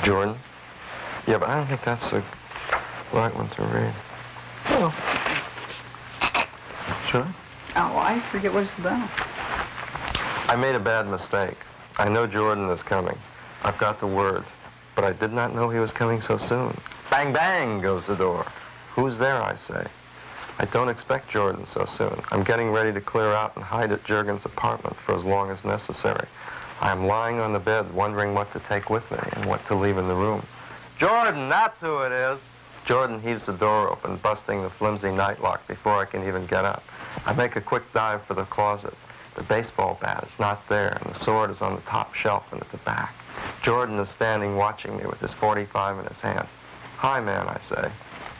Jordan? Yeah, but I don't think that's the right one to read. Oh. Should I? Oh, I forget what it's about. I made a bad mistake. I know Jordan is coming. I've got the word, but I did not know he was coming so soon. Bang, bang goes the door. Who's there, I say. I don't expect Jordan so soon. I'm getting ready to clear out and hide at Jurgen's apartment for as long as necessary. I am lying on the bed wondering what to take with me and what to leave in the room. Jordan, that's who it is. Jordan heaves the door open, busting the flimsy night lock before I can even get up. I make a quick dive for the closet. The baseball bat is not there, and the sword is on the top shelf and at the back. Jordan is standing watching me with his .45 in his hand. Hi, man, I say.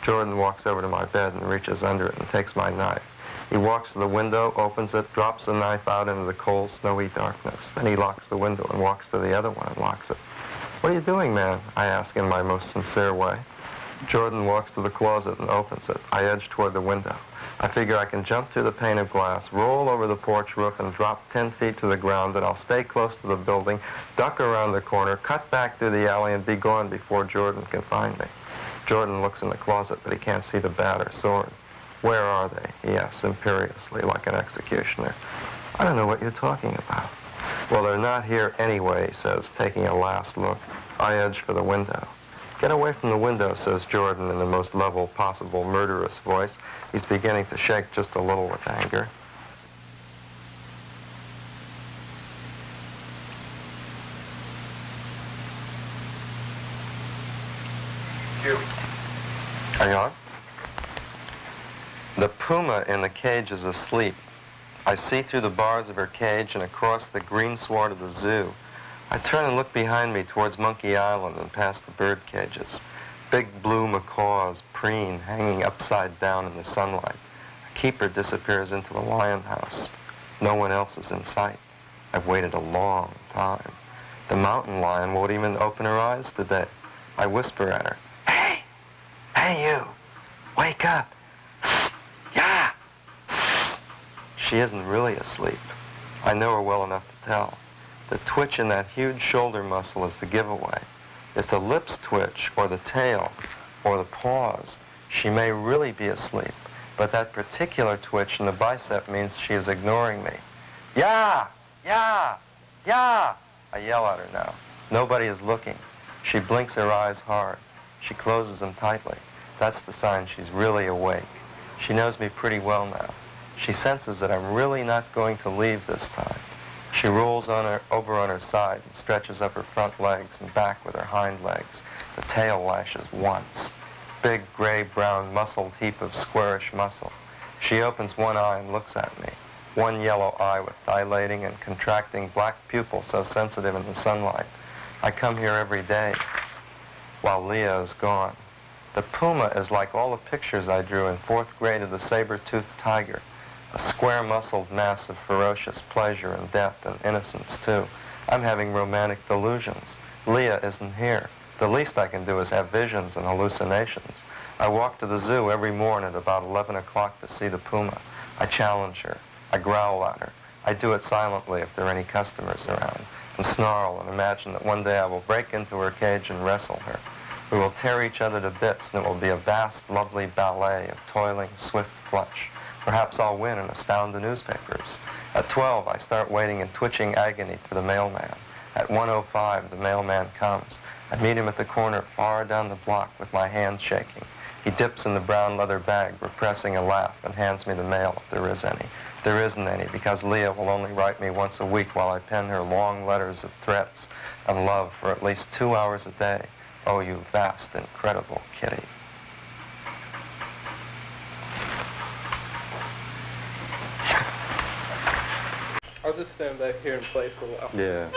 Jordan walks over to my bed and reaches under it and takes my knife. He walks to the window, opens it, drops the knife out into the cold, snowy darkness. Then he locks the window and walks to the other one and locks it. What are you doing, man? I ask in my most sincere way. Jordan walks to the closet and opens it. I edge toward the window. I figure I can jump through the pane of glass, roll over the porch roof, and drop 10 feet to the ground, then I'll stay close to the building, duck around the corner, cut back through the alley, and be gone before Jordan can find me. Jordan looks in the closet, but he can't see the bat or sword. Where are they? He asks imperiously, like an executioner. I don't know what you're talking about. Well, they're not here anyway, he says, taking a last look. I edge for the window. Get away from the window, says Jordan in the most level possible murderous voice. He's beginning to shake just a little with anger. Are you on? The puma in the cage is asleep. I see through the bars of her cage and across the green sward of the zoo. I turn and look behind me towards Monkey Island and past the bird cages. Big blue macaws preen, hanging upside down in the sunlight. A keeper disappears into the lion house. No one else is in sight. I've waited a long time. The mountain lion won't even open her eyes today. I whisper at her, "Hey! Hey, you! Wake up! Yeah!" She isn't really asleep. I know her well enough to tell. The twitch in that huge shoulder muscle is the giveaway. If the lips twitch, or the tail, or the paws, she may really be asleep, but that particular twitch in the bicep means she is ignoring me. Yeah! Yeah! Yeah! I yell at her now. Nobody is looking. She blinks her eyes hard. She closes them tightly. That's the sign she's really awake. She knows me pretty well now. She senses that I'm really not going to leave this time. She rolls over on her side and stretches up her front legs and back with her hind legs. The tail lashes once. Big gray-brown muscled heap of squarish muscle. She opens one eye and looks at me. One yellow eye with dilating and contracting black pupil so sensitive in the sunlight. I come here every day while Leah is gone. The puma is like all the pictures I drew in 4th grade of the saber-toothed tiger. A square-muscled mass of ferocious pleasure and death and innocence, too. I'm having romantic delusions. Leah isn't here. The least I can do is have visions and hallucinations. I walk to the zoo every morning at about 11 o'clock to see the puma. I challenge her. I growl at her. I do it silently if there are any customers around, and snarl and imagine that one day I will break into her cage and wrestle her. We will tear each other to bits, and it will be a vast, lovely ballet of toiling, swift flesh. Perhaps I'll win and astound the newspapers. At 12, I start waiting in twitching agony for the mailman. At 1:05, the mailman comes. I meet him at the corner far down the block with my hands shaking. He dips in the brown leather bag, repressing a laugh, and hands me the mail if there is any. There isn't any, because Leah will only write me once a week while I pen her long letters of threats and love for at least 2 hours a day. Oh, you vast, incredible kitty. I'll just stand back here and play for a while. Yeah.